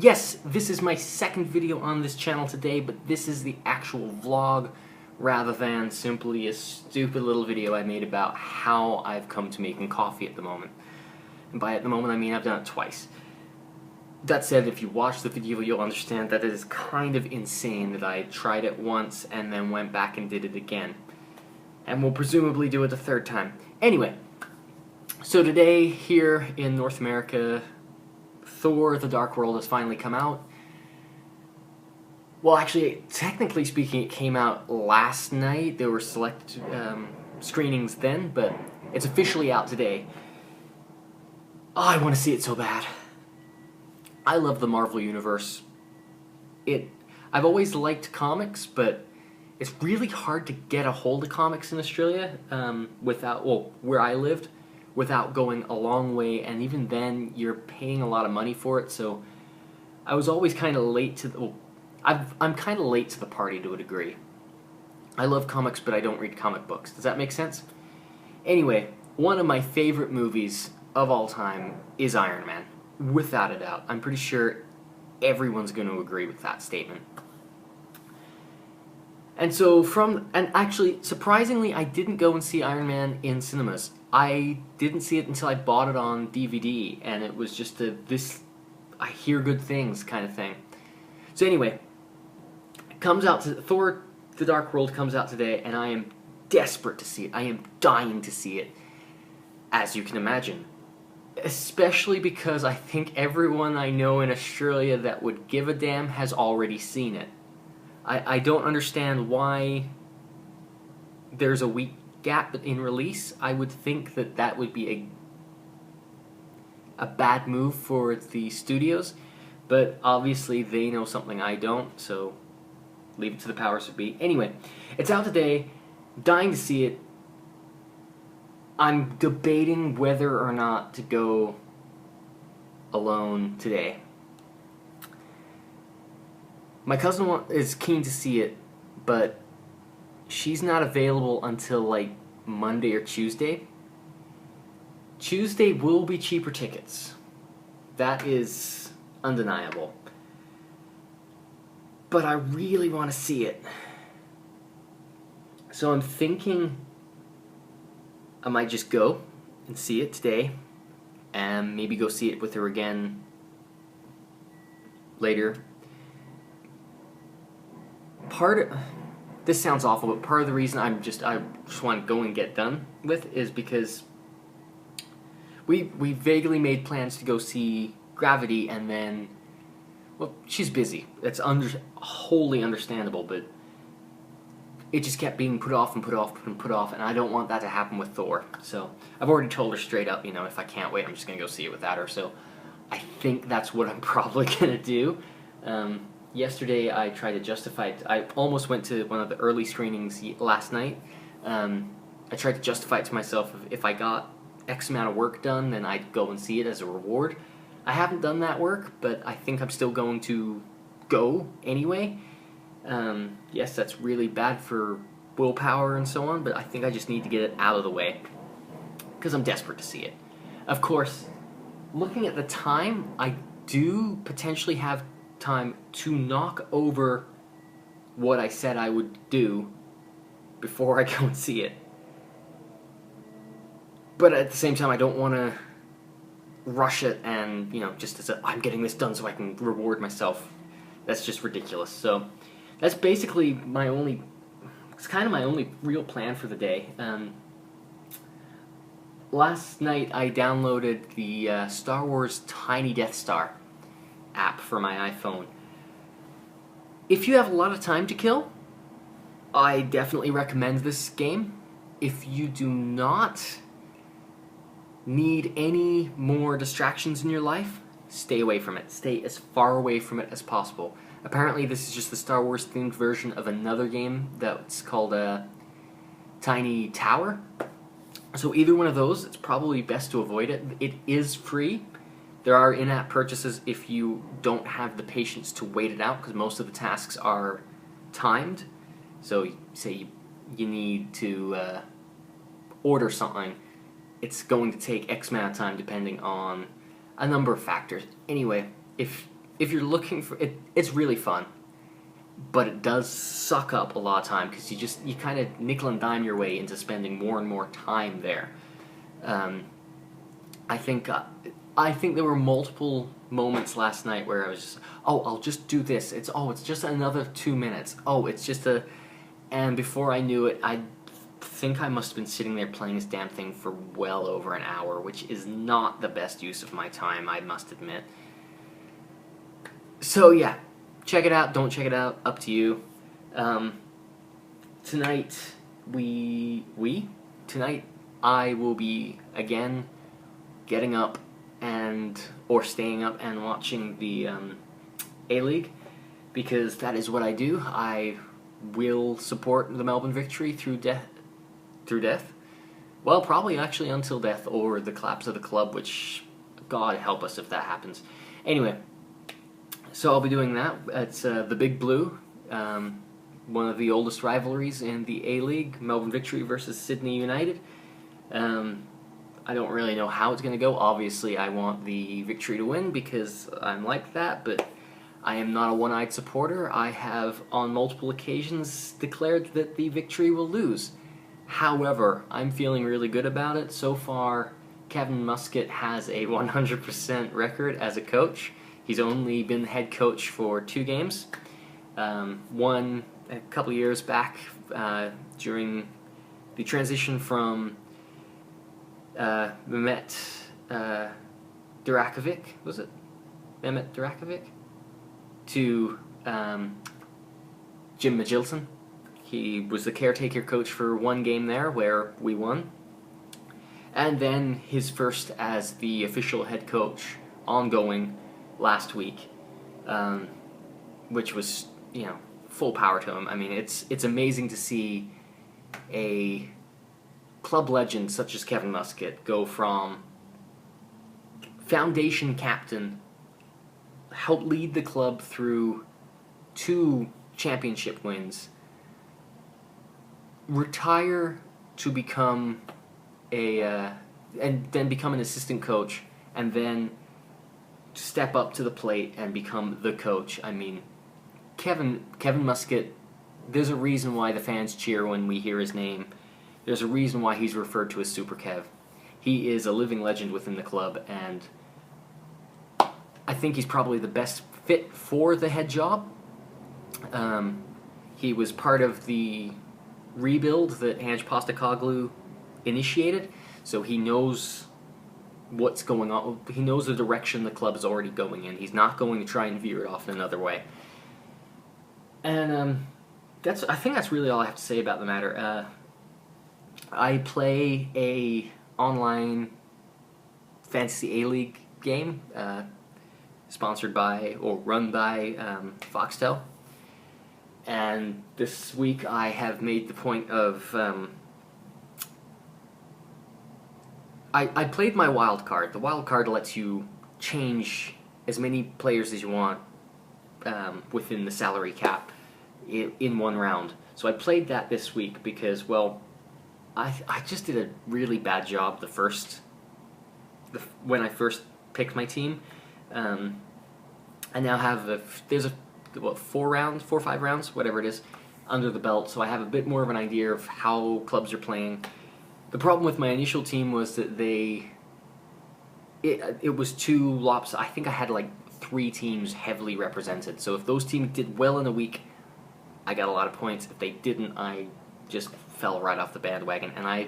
Yes, this is my second video on this channel today, but this is the actual vlog rather than simply a stupid little video I made about how I've come to making coffee at the moment. And by at the moment I mean I've done it twice. That said, if you watch the video you'll understand that it is kind of insane that I tried it once and then went back and did it again. And will presumably do it a third time. Anyway, so today here in North America, Thor: The Dark World has finally come out. Well, actually, technically speaking, it came out last night. There were select screenings then, but it's officially out today. Oh, I want to see it so bad. I love the Marvel Universe. I've always liked comics, but it's really hard to get a hold of comics in Australia where I lived, without going a long way, and even then you're paying a lot of money for it, so I was always kind of late to I'm kind of late to the party to a degree. I love comics, but I don't read comic books. Does that make sense? Anyway, one of my favorite movies of all time is Iron Man, without a doubt. I'm pretty sure everyone's going to agree with that statement. And so actually, surprisingly, I didn't go and see Iron Man in cinemas. I didn't see it until I bought it on DVD, and it was just I hear good things kind of thing. So anyway, Thor: The Dark World comes out today, and I am desperate to see it. I am dying to see it, as you can imagine. Especially because I think everyone I know in Australia that would give a damn has already seen it. I don't understand why there's a week gap in release. I would think that would be a bad move for the studios, but obviously they know something I don't, so leave it to the powers that be. Anyway, it's out today, dying to see it. I'm debating whether or not to go alone today. My cousin is keen to see it, but she's not available until like Monday or Tuesday. Tuesday will be cheaper tickets. That is undeniable. But I really want to see it. So I'm thinking I might just go and see it today, and maybe go see it with her again later. This sounds awful, but part of the reason I just want to go and get done with is because we vaguely made plans to go see Gravity, and then, well, she's busy. That's wholly understandable, but it just kept being put off and put off and put off, and I don't want that to happen with Thor. So I've already told her straight up, if I can't wait, I'm just going to go see it without her. So I think that's what I'm probably going to do. Yesterday I tried to justify it. I almost went to one of the early screenings last night. I tried to justify it to myself, if I got X amount of work done, then I'd go and see it as a reward. I haven't done that work, but I think I'm still going to go anyway. Yes, that's really bad for willpower and so on, but I think I just need to get it out of the way, because I'm desperate to see it. Of course, looking at the time, I do potentially have time to knock over what I said I would do before I go and see it. But at the same time, I don't want to rush it and, just as I'm getting this done so I can reward myself. That's just ridiculous. So that's basically it's kind of my only real plan for the day. Last night I downloaded the Star Wars Tiny Death Star app for my iPhone. If you have a lot of time to kill, I definitely recommend this game. If you do not need any more distractions in your life, stay away from it. Stay as far away from it as possible. Apparently this is just the Star Wars themed version of another game that's called Tiny Tower. So either one of those, it's probably best to avoid it. It is free. There are in-app purchases if you don't have the patience to wait it out, because most of the tasks are timed. So say you need to order something, it's going to take X amount of time depending on a number of factors. Anyway, if if you're looking for it, it's really fun, but it does suck up a lot of time because you kind of nickel and dime your way into spending more and more time there. I think there were multiple moments last night where I was just, oh, I'll just do this. It's just another 2 minutes. Oh, it's just and before I knew it, I think I must have been sitting there playing this damn thing for well over an hour, which is not the best use of my time, I must admit. So yeah, check it out, don't check it out, up to you. Tonight, tonight I will be, again, getting up or staying up and watching the A-League, because that is what I do. I will support the Melbourne Victory through death. Well, probably actually until death or the collapse of the club, which, God help us if that happens. Anyway, so I'll be doing that. It's the Big Blue, one of the oldest rivalries in the A-League, Melbourne Victory versus Sydney United. I don't really know how it's going to go. Obviously, I want the Victory to win because I'm like that, but I am not a one-eyed supporter. I have, on multiple occasions, declared that the Victory will lose. However, I'm feeling really good about it. So far, Kevin Muscat has a 100% record as a coach. He's only been head coach for 2 games. One a couple years back during the transition from Mehmet Durakovic, was it? Mehmet Durakovic? To Jim Magilton. He was the caretaker coach for 1 game there where we won. And then his first as the official head coach ongoing last week, which was, full power to him. I mean, it's amazing to see a club legend such as Kevin Muscat go from foundation captain, help lead the club through 2 championship wins, retire to become and then become an assistant coach, and then step up to the plate and become the coach. I mean, Kevin Muscat, there's a reason why the fans cheer when we hear his name. There's a reason why he's referred to as Super Kev. He is a living legend within the club, and I think he's probably the best fit for the head job. He was part of the rebuild that Ange Postecoglou initiated, so he knows what's going on. He knows the direction the club is already going in. He's not going to try and veer it off in another way. And I think that's really all I have to say about the matter. I play a online fantasy A-League game, sponsored by or run by Foxtel. And this week I have made the point of I played my wild card. The wild card lets you change as many players as you want within the salary cap in 1 round. So I played that this week because, well, I just did a really bad job when I first picked my team. I now have 4 or 5 rounds, whatever it is, under the belt, so I have a bit more of an idea of how clubs are playing. The problem with my initial team was that it was too lopsided. I think I had 3 teams heavily represented, so if those teams did well in a week, I got a lot of points. If they didn't, I just fell right off the bandwagon, and I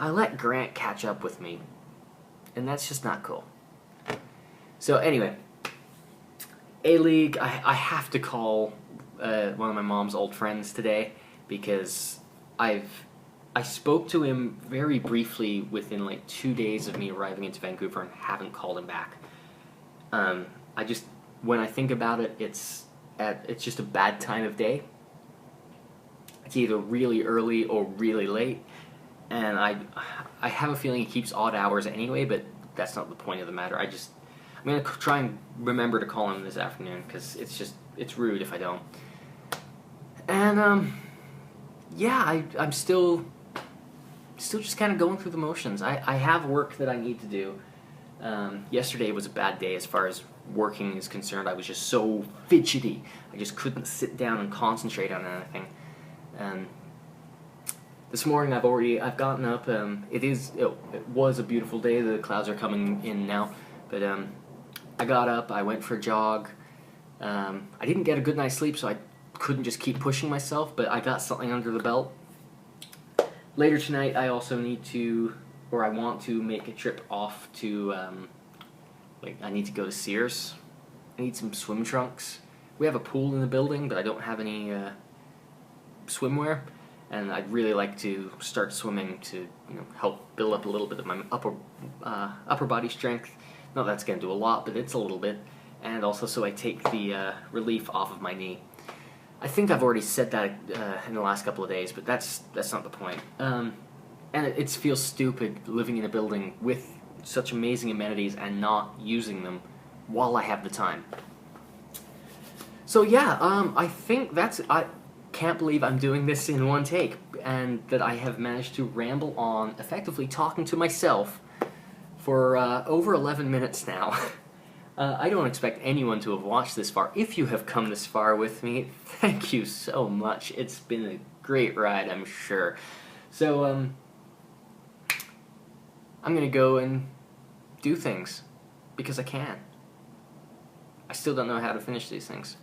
let Grant catch up with me, and that's just not cool. So anyway, A-League, I have to call one of my mom's old friends today because I spoke to him very briefly within 2 days of me arriving into Vancouver and haven't called him back. When I think about it, it's just a bad time of day. It's either really early or really late, and I have a feeling he keeps odd hours anyway, but that's not the point of the matter. I'm going to try and remember to call him this afternoon, because it's rude if I don't. And, yeah, I'm still just kind of going through the motions. I have work that I need to do. Yesterday was a bad day as far as working is concerned. I was just so fidgety. I just couldn't sit down and concentrate on anything. This morning I've gotten up. It was a beautiful day. The clouds are coming in now, but I got up. I went for a jog. I didn't get a good night's sleep, so I couldn't just keep pushing myself. But I got something under the belt. Later tonight, I also I want to make a trip off to. I need to go to Sears. I need some swim trunks. We have a pool in the building, but I don't have any swimwear. And I'd really like to start swimming to help build up a little bit of my upper body strength. Not that's going to do a lot, but it's a little bit. And also so I take the relief off of my knee. I think I've already said that in the last couple of days, but that's not the point. And it feels stupid living in a building with such amazing amenities and not using them while I have the time. So yeah, I think I can't believe I'm doing this in one take, and that I have managed to ramble on, effectively talking to myself for over 11 minutes now. I don't expect anyone to have watched this far. If you have come this far with me, thank you so much. It's been a great ride, I'm sure. So, I'm gonna go and do things, because I can. I still don't know how to finish these things.